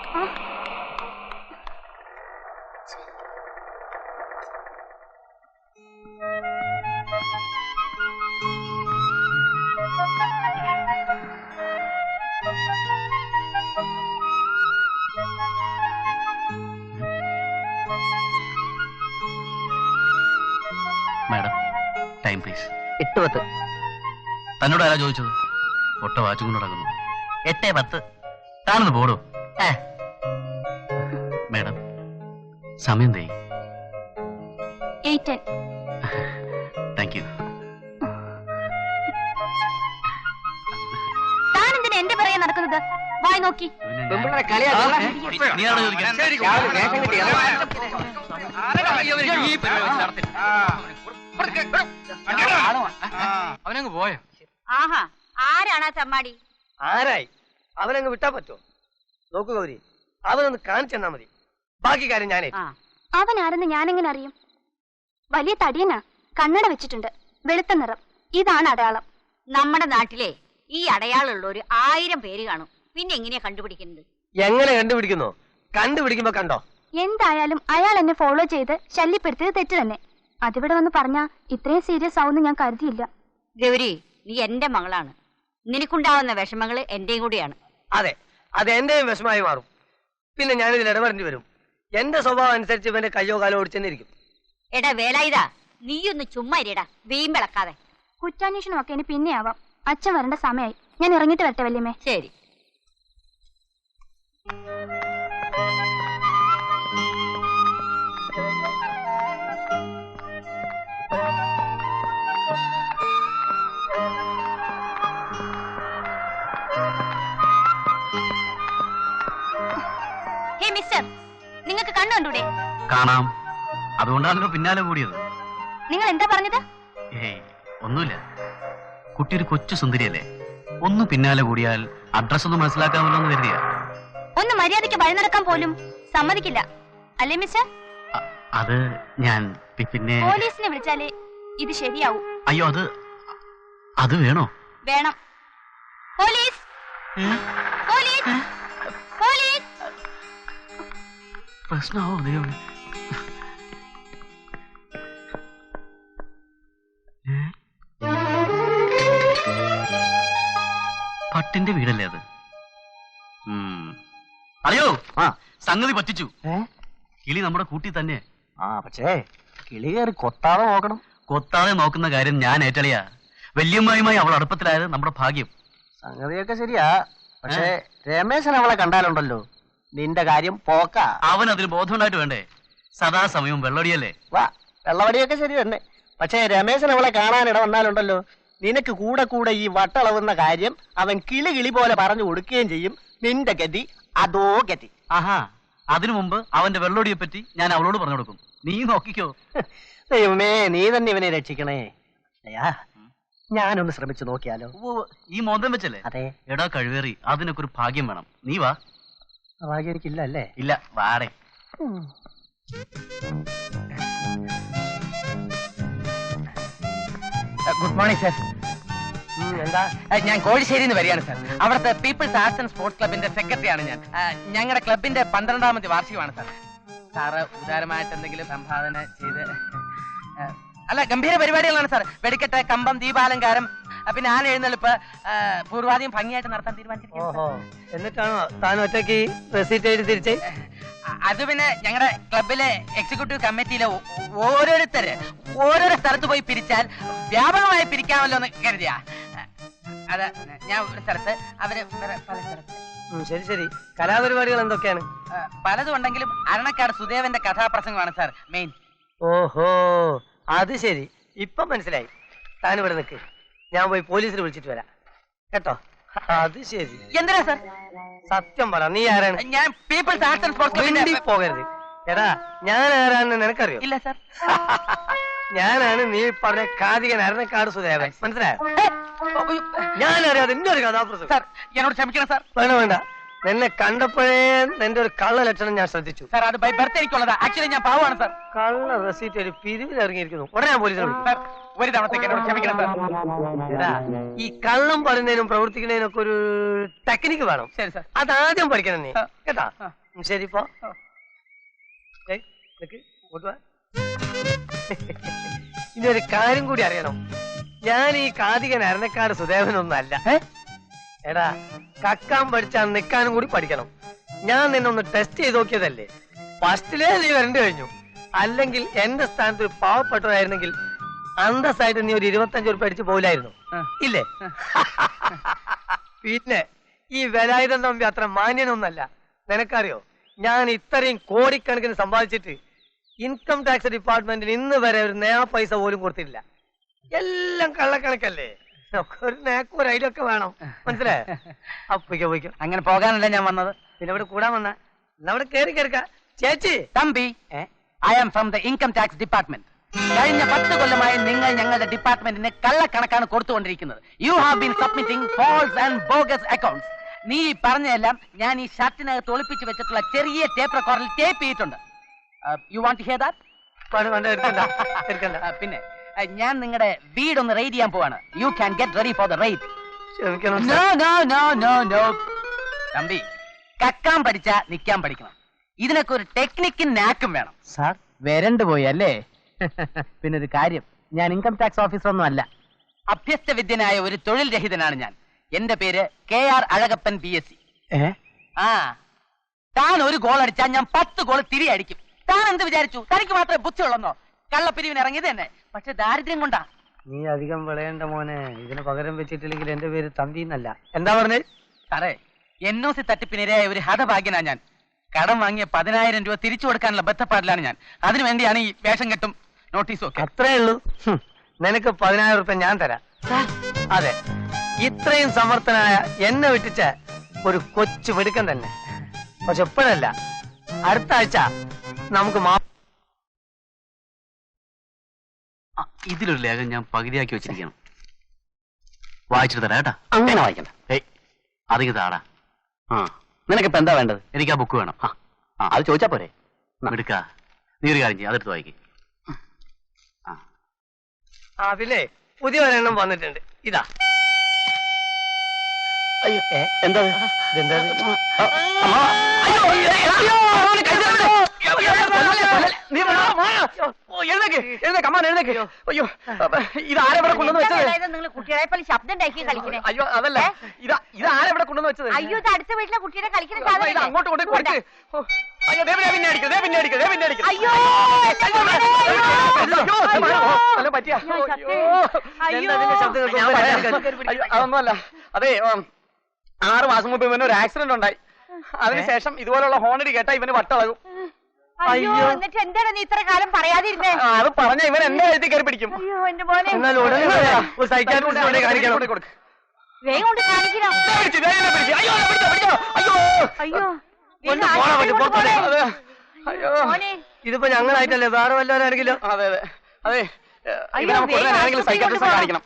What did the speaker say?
Madam time please. 8:10. തന്നോട് ആരാ ചോദിച്ചത്? ഒട്ട വാച്ചും കൊണ്ട് നടക്കുന്നു. 8:10. താനൊന്ന് പോടോ. മാഡം സമയം തേ. 8:10. Thank you. താനെന്തിനാ എന്റെ പിറകെ നടക്കുന്നത്? വായി നോക്കി. അവനങ്ങ് പോയോ? ആഹാ, ആരാണ് ആ ചമ്മാടി? ആരായി? അവനങ്ങ് വിട്ടാ പറ്റോ? നോക്കൂ ഗൗരി, അവനൊന്ന് കാണിച്ചെന്നാ മതി. ബാക്കി കാര്യം ഞാനേ. അവൻ ആരെന്ന് ഞാനെങ്ങനെ അറിയും? വലിയ തടിയനാ, കണ്ണട വെച്ചിട്ടുണ്ട്, വെളുത്ത നിറം. ഇതാണ് അടയാളം. നമ്മുടെ നാട്ടിലെ ഈ അടയാളമുള്ള ഒരു 1000 പേര് കാണും. പിന്നെ എങ്ങനെയാ കണ്ടുപിടിക്കുന്നത്? എങ്ങനെ കണ്ടുപിടിക്കുന്നോ? കണ്ടുപിടിക്കുമ്പോ കണ്ടോ? എന്തായാലും അയാൾ എന്നെ ഫോളോ ചെയ്ത് ശല്യപ്പെടുത്തിയത് തെറ്റ് തന്നെ. അതിവിടെ വന്ന് പറഞ്ഞാ ഇത്രയും സീരിയസ് ആവുമെന്ന് ഞാൻ കരുതിയില്ല. ഗൗരി, നീ എന്റെ മകളാണ്. നിനക്കുണ്ടാവുന്ന വിഷമങ്ങൾ എന്റെയും കൂടിയാണ്. അതെ, അത് എന്റെയും വിഷമായി മാറും. പിന്നെ ഞാനിതിൽ ഇടപെടേണ്ടി വരും. എന്റെ സ്വഭാവം അനുസരിച്ച് ഇവന്റെ കയ്യോ കാലോ ഓടിച്ചെന്നിരിക്കും. എടാ വേലായുധാ, നീയൊന്ന് ചുമ്മാ ഇരിടാ, വീമ്പിളക്കാതെ. കുറ്റാന്വേഷണമൊക്കെ ഇനി പിന്നെ ആവാം. അച്ഛൻ വരേണ്ട സമയമായി. ഞാൻ ഇറങ്ങിയിട്ട് വരട്ടെ വല്യമ്മേ. ശരി. ഹേ മിസ്റ്റർ, നിങ്ങൾക്ക് കണ്ണു കണ്ടൂടെ? കാണാം. അതുകൊണ്ടാണല്ലോ പിന്നാലെ കൂടിയത്. നിങ്ങൾ എന്താ പറഞ്ഞത്? ഏയ് ഒന്നുമില്ല. കുട്ടി ഒരു കൊച്ചു സുന്ദരിയല്ലേ, ഒന്ന് പിന്നാലെ കൂടിയാൽ അഡ്രസ് ഒന്ന് മനസ്സിലാക്കാമല്ലോ എന്ന് കരുതിയ. ഒന്ന് മര്യാദയ്ക്ക് വഴി നടക്കാൻ പോലും സമ്മതിക്കില്ല അല്ലേ മിസ്റ്റർ? അത് ഞാൻ പിന്നെ പോലീസിനെ വിളിച്ചാലേ ഇത് ശരിയാവും. അയ്യോ, അത് വേണോ? വേണം. Police, police, police. പ്രശ്നമാവോ ദൈവമേ? പട്ടിന്റെ വീടല്ലേ അത്? അറിയോ, സംഗതി പറ്റിച്ചു. കിളി നമ്മുടെ കൂട്ടി തന്നെ. പക്ഷേ കിളി കയറി കൊത്താതെ നോക്കണം. കൊത്താതെ നോക്കുന്ന കാര്യം ഞാൻ ഏറ്റളിയാ. വല്യമ്മായുമായി അവൾ അടുപ്പത്തിലായത് നമ്മുടെ ഭാഗ്യം. സംഗതിയൊക്കെ ശരിയാ, പക്ഷേ രമേശൻ അവളെ കണ്ടാലുണ്ടല്ലോ, നിന്റെ കാര്യം പോക്ക. അവൻ അതിന് ബോധമുണ്ടായിട്ട് വേണ്ടേ? സദാസമയവും വെള്ളടിയല്ലേ? വാ, വെള്ളവടിയൊക്കെ ശരി തന്നെ. പക്ഷേ രമേശൻ അവളെ കാണാനിട വന്നാലുണ്ടല്ലോ, നിനക്ക് കൂടെ കൂടെ ഈ വട്ടളവുന്ന കാര്യം അവൻ കിളി പോലെ പറഞ്ഞു കൊടുക്കുകയും ചെയ്യും. നിന്റെ ഗതി അതോ ഗതി. ആഹാ, അതിനു മുമ്പ് അവന്റെ വെള്ളോടിയെ പറ്റി ഞാൻ അവളോട് പറഞ്ഞു കൊടുക്കും. നീ നോക്കിക്കോ. ദൈവമേ, നീ തന്നെ ഇവനെ രക്ഷിക്കണേ. ഞാനൊന്ന് ശ്രമിച്ചു നോക്കിയാലോ? ഈ മോന്തം വെച്ചല്ലേ? അതെ. എടാ കഴിവേറി, അതിനൊക്കെ ഒരു ഭാഗ്യം വേണം. നീ വാ. ഭാഗ്യം എനിക്കില്ല അല്ലേ? ഇല്ല, വാടേ. Good morning sir. എന്താ? ഞാൻ കോഴിശ്ശേരിന്ന് വരികയാണ് സാർ. അവിടുത്തെ പീപ്പിൾസ് ആർട്സ് ആൻഡ് സ്പോർട്സ് ക്ലബിന്റെ സെക്രട്ടറിയാണ് ഞാൻ. ഞങ്ങളുടെ ക്ലബിന്റെ 12ാമത്തെ വാർഷികമാണ് സാർ. സാറ് ഉദാരമായിട്ട് എന്തെങ്കിലും സംഭാവന ചെയ്ത്. അല്ല, ഗംഭീര പരിപാടികളാണ് സാർ. വെടിക്കെട്ട്, കമ്പം, ദീപാലങ്കാരം, പിന്നെ ആന എഴുന്നള്ളിപ്പ് പൂർവാധികം ഭംഗിയായിട്ട് നടത്താൻ തീരുമാനിച്ചിരിക്കുന്നു. എന്നിട്ടാണോ താൻ ഒറ്റയ്ക്ക് റെസീറ്റ് എഴുതി തിരിച്ചേ? അത് പിന്നെ ഞങ്ങളുടെ ക്ലബിലെ എക്സിക്യൂട്ടീവ് കമ്മിറ്റിയിലെ ഓരോരോ സ്ഥലത്ത് പോയി പിരിച്ചാൽ വ്യാപകമായി പിരിക്കാമല്ലോ എന്ന് കരുതിയാ. അത് ഞാൻ ഒരു സ്ഥലത്ത്, അവര് പല സ്ഥലത്ത്. ശരി ശരി. കലാപരിപാടികൾ എന്തൊക്കെയാണ്? പലതും ഉണ്ടെങ്കിലും അരണക്കാട് സുദേവന്റെ കഥാപ്രസംഗമാണ് സാർ മെയിൻ. ഓഹോ, അത് ശരി. ഇപ്പൊ മനസ്സിലായി. താനിവിടെ നിൽക്ക്, ഞാൻ പോയി പോലീസിനെ വിളിച്ചിട്ട് വരാം കേട്ടോ. അത് ശരി. എന്തിനാ സാർ? സത്യം പറ, നീ ആരാണ്? ഞാൻ പീപ്പിൾസ് ആർട്സ് ആൻഡ് സ്പോർട്സ് ക്ലബിന്റെ. പോകരുത്. എടാ, ഞാൻ ആരാണെന്ന് നിനക്കറിയോ? ഇല്ല സാർ. ഞാനാണ് നീ പറഞ്ഞ കാതികൻ അരണക്കാട് സുദേവൻ. മനസ്സിലായോ? ഞാനറിയാതെ ഇന്നൊരു കഥാപ്രസംഗം. സാർ എന്നോട് ക്ഷമിക്കണം സാർ. വേണ്ട വേണ്ട, നിന്നെ കണ്ടപ്പോഴേ നിന്റെ ഒരു കള്ള ലക്ഷണം ഞാൻ ശ്രദ്ധിച്ചു. സാർ അത് ബൈ ബർത്ത് എനിക്കുള്ളതാ. ആക്ച്വലി ഞാൻ പാവമാണ് സാർ. കള്ള റെസീറ്റ് ഒരു പിരിവിൽ ഇറങ്ങിയിരിക്കുന്നു. ഉടനെ ഞാൻ പോലീസിനെ വിളിക്കും. സാർ ഒരു തവണത്തേക്ക് എന്നോട് ക്ഷമിക്കണം സാർ. എടാ, ഈ കള്ളം പറയുന്നതിനും പ്രവർത്തിക്കുന്നതിനും ഒക്കെ ഒരു ടെക്നിക്ക് വേണം. ശരി സാർ. അതാദ്യം പഠിക്കണം നീ, കേട്ടാ? ആ. ശരി ഇപ്പൊ ഇനി ഒരു കാര്യം കൂടി അറിയണം. ഞാൻ ഈ കാതികൻ അരണക്കാട് സുദേവനൊന്നല്ല. എടാ, കക്കാൻ പഠിച്ചാൽ നിൽക്കാനും കൂടി പഠിക്കണം. ഞാൻ നിന്നൊന്ന് ടെസ്റ്റ് ചെയ്ത് നോക്കിയതല്ലേ. ഫസ്റ്റിലേ നീ വരണ്ടു കഴിഞ്ഞു. അല്ലെങ്കിൽ എന്റെ സ്ഥാനത്ത് ഒരു പാവപ്പെട്ടതായിരുന്നെങ്കിൽ അന്തസ്സായിട്ട് നീ ഒരു 25 ഉറുപ്പിക അടിച്ച് പോലായിരുന്നു, ഇല്ലേ? പിന്നെ ഈ വേലായുധൻ തമ്പി അത്ര മാന്യനൊന്നല്ല. നിനക്കറിയോ, ഞാൻ ഇത്രയും കോടിക്കണക്കിന് സമ്പാദിച്ചിട്ട് ഇൻകം ടാക്സ് ഡിപ്പാർട്ട്മെന്റിന് ഇന്ന് വരെ ഒരു നയാ പൈസ പോലും കൊടുത്തിട്ടില്ല. എല്ലാം കള്ളക്കണക്കല്ലേ. ഒരു നേക്കും ഒരു ഐഡിയ ഒക്കെ വേണം, മനസ്സിലായോ? പോയിക്കോ. അങ്ങനെ പോകാനല്ല ഞാൻ വന്നത്. പിന്നെ ഇവിടെ കൂടാൻ വന്ന അവിടെ കയറി കിടക്ക. ചേച്ചി Thampi, I am from the income tax department. കഴിഞ്ഞ 10 കൊല്ലമായി നിങ്ങൾ ഞങ്ങളുടെ ഡിപ്പാർട്ട്മെന്റിന് കള്ളക്കണക്കാണ് കൊടുത്തുകൊണ്ടിരിക്കുന്നത്. You have been submitting false and bogus accounts. നീ പറഞ്ഞതെല്ലാം ഞാൻ ഈ ഷർട്ടിനകത്ത് ഒളിപ്പിച്ച് വെച്ചിട്ടുള്ള ചെറിയ ടേപ്പ് റെക്കോർഡിൽ ടേപ്പ് ചെയ്തിട്ടുണ്ട്. You want to hear that? പിന്നെ ഞാൻ നിങ്ങളുടെ വീടൊന്ന് റെയ്ഡ് ചെയ്യാൻ പോവാണ്. You can get ready for the raid. No no no no no Thampi, കക്കാൻ പഠിച്ചാ നിക്കാൻ പഠിക്കണം. ഇതിനൊക്കെ ഒരു ടെക്നിക്കും നാക്കും വേണം. സാർ വരണ്ടു പോയി അല്ലേ? പിന്നെ ഒരു കാര്യം, ഞാൻ ഇൻകം ടാക്സ് ഓഫീസർ ഒന്നും അല്ല. അഭ്യസ്ത വിദ്യനായ ഒരു തൊഴിൽ രഹിതനാണ് ഞാൻ. എന്റെ പേര് KR അഴകപ്പൻ BSc. ആ, താൻ ഒരു ഗോൾ അടിച്ചാൽ ഞാൻ 10 ഗോൾ തിരിയടിക്കും. താൻ എന്ത് വിചാരിച്ചു? തനിക്ക് മാത്രമേ ബുദ്ധിയുള്ളെന്നോ? കള്ളപ്പിരിവിന് ഇറങ്ങിയത് തന്നെ, പക്ഷെ ദാരിദ്ര്യം കൊണ്ടാ. നീ അധികം വിളയേണ്ട മോനെ. ഇതിന് പകരം വെച്ചിട്ടില്ലെങ്കിൽ എന്റെ പേര് തമ്പി എന്നല്ല. എന്താ പറഞ്ഞേ? സാറേ, NOC തട്ടിപ്പിനിരയായ ഒരു ഹതഭാഗ്യനാ ഞാൻ. കടം വാങ്ങിയ 10,000 രൂപ തിരിച്ചു കൊടുക്കാനുള്ള ബദ്ധപ്പാടിലാണ് ഞാൻ. അതിനു വേണ്ടിയാണ് ഈ വേഷം കെട്ടും നോട്ടീസും ഒക്കെ. അത്രേ ഉള്ളൂ. നിനക്ക് 10,000 ഉറുപ്പിക ഞാൻ തരാം. അതെ, ഇത്രയും സമർത്ഥനായ എന്നെ വിട്ടിച്ച ഒരു കൊച്ചു മിടുക്കൻ തന്നെ. പക്ഷെ എപ്പോഴല്ല, അടുത്ത ആഴ്ച നമുക്ക് ഇതിലൊരു ലേഖം ഞാൻ പകുതിയാക്കി വെച്ചിരിക്കണം. വായിച്ചിട്ട് തരാം കേട്ടാ. അങ്ങനെ വായിക്കണ്ട. ഏയ്, അതിങ്ങ് താടാ. നിനക്കിപ്പോ എന്താ വേണ്ടത്? എനിക്ക് ആ ബുക്ക് വേണം. അത് ചോദിച്ചാ പോരെ? എടുക്ക, നീ ഒരു കാര്യം ചെയ്യും, അതെടുത്ത് വായിക്കും. പിന്നെ പുതിയ ഒരെണ്ണം വന്നിട്ടുണ്ട്. ഇതാ. അയ്യോ, എന്താ ഇതെന്താ? അയ്യോ, ഇതാരെവിടെ കൊണ്ടുവന്ന് വെച്ചത്? നിങ്ങൾ കുട്ടികളെ പോലെ ശബ്ദം ഉണ്ടാക്കി കളിക്കണേ. അയ്യോ, അതല്ല, ഇതാരെവിടെ കൊണ്ടുവന്ന് വെച്ചത്? അയ്യോ, ഇത് അടുത്ത വീട്ടിലെ കുട്ടിയുടെ കളിക്കുന്ന ഇത് സാധനം. അങ്ങോട്ട് കൊണ്ട് കൊടുക്ക്. അയ്യോ, പിന്നെ അടിക്കും. അയ്യോ, പറ്റിയ അയ്യോ, അതൊന്നുമല്ല. അതെ, 6 മാസം മുമ്പ് ഇവന് ഒരു ആക്സിഡന്റ് ഉണ്ടായി. അതിനുശേഷം ഇതുപോലുള്ള ഹോണടി കേട്ടാ ഇവന് വട്ടളകും. അയ്യോ, എന്നിട്ട് എന്താണ് നീ ഇത്ര കാലം പറയാതിരുന്നേ? അത് പറഞ്ഞ ഇവൻ എന്നെ എഴുതി കയറി പിടിക്കും. അയ്യോ, എന്റെ മോനെ. എന്നാൽ ഉടനെ വരാം. ഒരു സൈക്കാട്രിസ്റ്റിനെ കാണിക്കണം. വേഗം കൊണ്ട് കാണിക്കണം. അയ്യോ, കൊണ്ട് പോണ പറ്റും, പുറത്തോട്ട്. അയ്യോ, മോനെ. ഇതിപ്പോ ഞങ്ങളായിട്ടല്ലേ, വേറെ വല്ലവരാണെങ്കിലോ? അതെ. അയ്യോ, സൈക്കാട്രിസ്റ്റിനെ കാണിക്കണം.